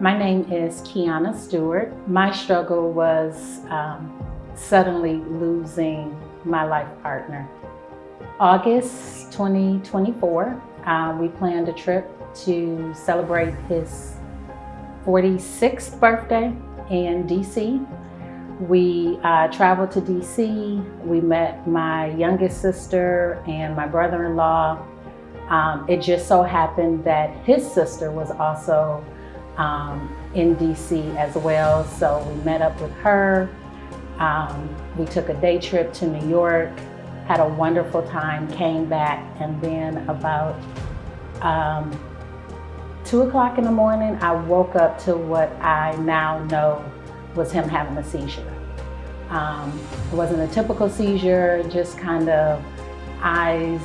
My name is Qiana Stewart. My struggle was suddenly losing my life partner. August 2024, we planned a trip to celebrate his 46th birthday in DC. We traveled to DC. We met my youngest sister and my brother-in-law. It just so happened that his sister was also in DC as well. So we met up with her. We took a day trip to New York, had a wonderful time, came back, and then about 2 o'clock in the morning, I woke up to what I now know was him having a seizure. It wasn't a typical seizure, just kind of eyes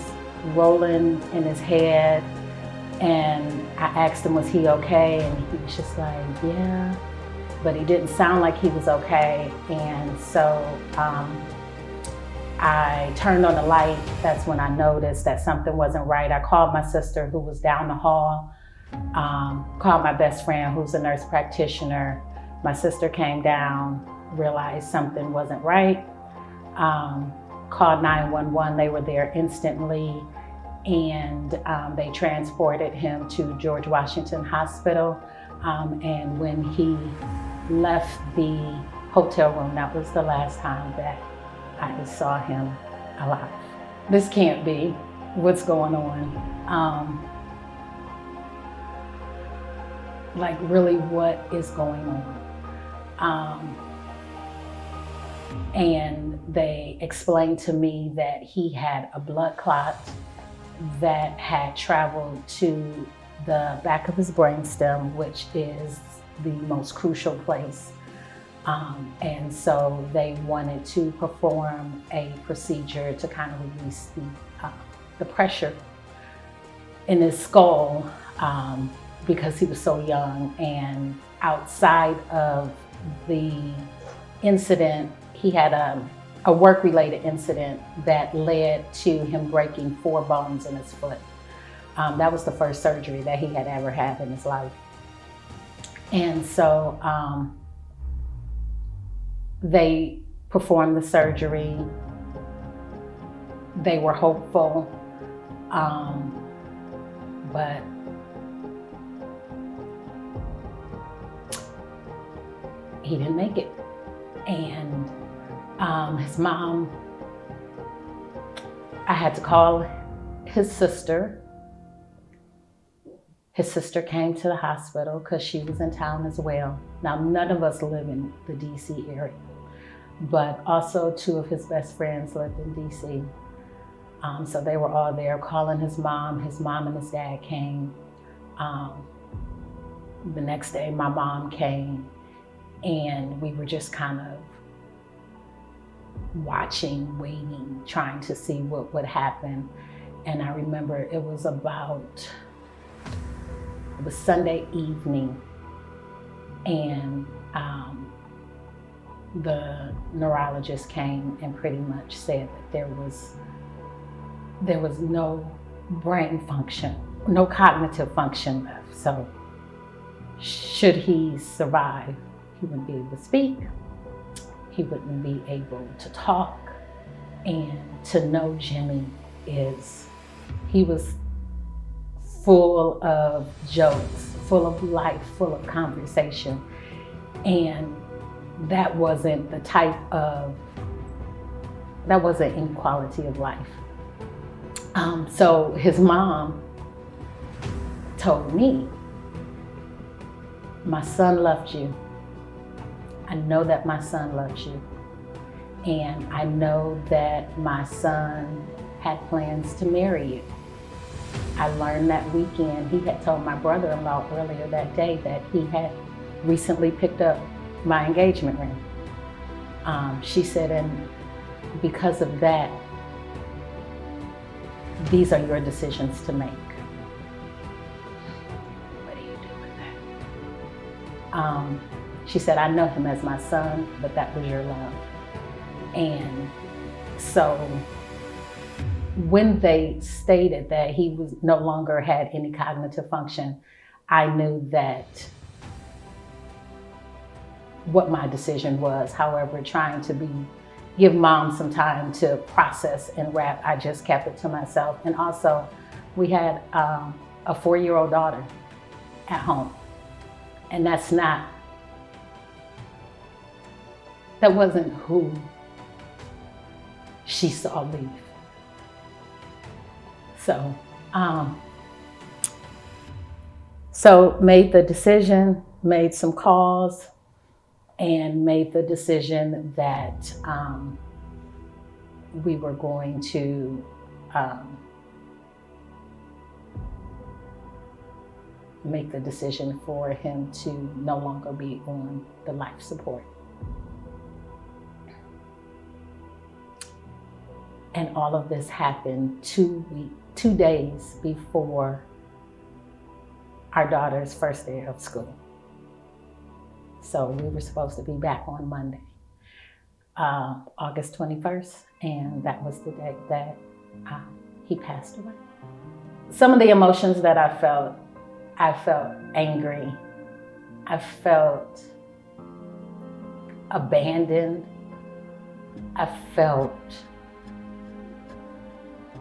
rolling in his head. And I asked him, was he okay? And he was just like, yeah, but he didn't sound like he was okay. And so I turned on the light. That's when I noticed that something wasn't right. I called my sister who was down the hall, called my best friend who's a nurse practitioner. My sister came down, realized something wasn't right, called 911. They were there instantly. And they transported him to George Washington Hospital. And when he left the hotel room, that was the last time that I saw him alive. This can't be what's going on. Like really, what is going on? And they explained to me that he had a blood clot that had traveled to the back of his brainstem, which is the most crucial place. And so they wanted to perform a procedure to kind of release the pressure in his skull because he was so young. And outside of the incident, he had a work-related incident that led to him breaking 4 bones in his foot. That was the first surgery that he had ever had in his life. And so they performed the surgery. They were hopeful, but he didn't make it. And his mom, I had to call his sister. His sister came to the hospital because she was in town as well. Now, none of us live in the DC area, but also 2 of his best friends lived in DC. So they were all there calling his mom. His mom and his dad came. The next day, my mom came, and we were just kind of watching, waiting, trying to see what would happen. And I remember it was Sunday evening, and the neurologist came and pretty much said that there was no brain function, no cognitive function left. So should he survive, he wouldn't be able to speak. He wouldn't be able to talk. And to know Jimmy he was full of jokes, full of life, full of conversation. And that wasn't any quality of life. So his mom told me, my son loved you. I know that my son loves you. And I know that my son had plans to marry you. I learned that weekend, he had told my brother-in-law earlier that day that he had recently picked up my engagement ring. She said, and because of that, these are your decisions to make. What do you do with that? She said, I know him as my son, but that was your love. And so when they stated that he was no longer had any cognitive function, I knew that what my decision was. However, trying to give mom some time to process and wrap, I just kept it to myself. And also, we had a 4-year-old daughter at home. And that wasn't who she saw leave. So made the decision, made some calls, and made the decision that we were going to make the decision for him to no longer be on the life support. And all of this happened 2 days before our daughter's first day of school. So we were supposed to be back on Monday, August 21st, and that was the day that he passed away. Some of the emotions that I felt angry. I felt abandoned. I felt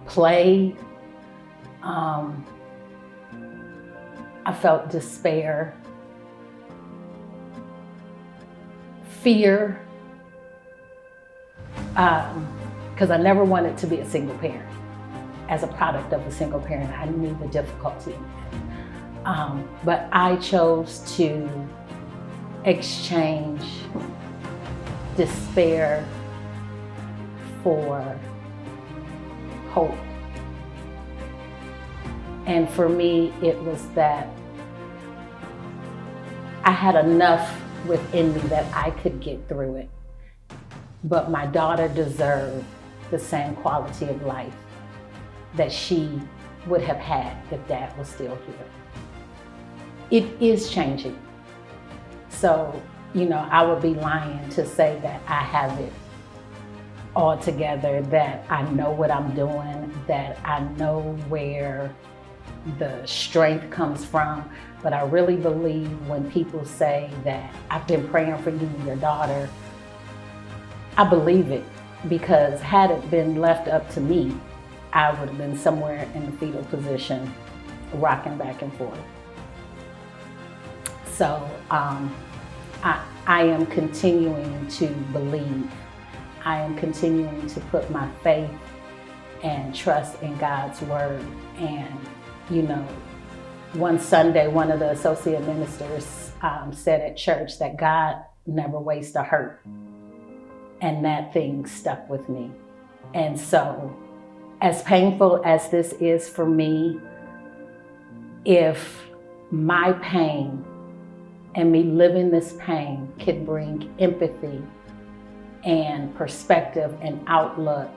played. I felt despair, fear, because I never wanted to be a single parent. As a product of a single parent, I knew the difficulty. But I chose to exchange despair for hope. And for me, it was that I had enough within me that I could get through it. But my daughter deserved the same quality of life that she would have had if Dad was still here. It is changing. So, I would be lying to say that I have it all together, that I know what I'm doing, that I know where the strength comes from. But I really believe when people say that I've been praying for you and your daughter, I believe it, because had it been left up to me, I would have been somewhere in the fetal position, rocking back and forth. So I am continuing to believe. I am continuing to put my faith and trust in God's word. And, one Sunday, one of the associate ministers said at church that God never wastes a hurt. And that thing stuck with me. And so, as painful as this is for me, if my pain and me living this pain could bring empathy and perspective and outlook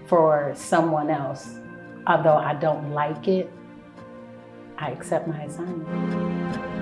for someone else, although I don't like it, I accept my assignment.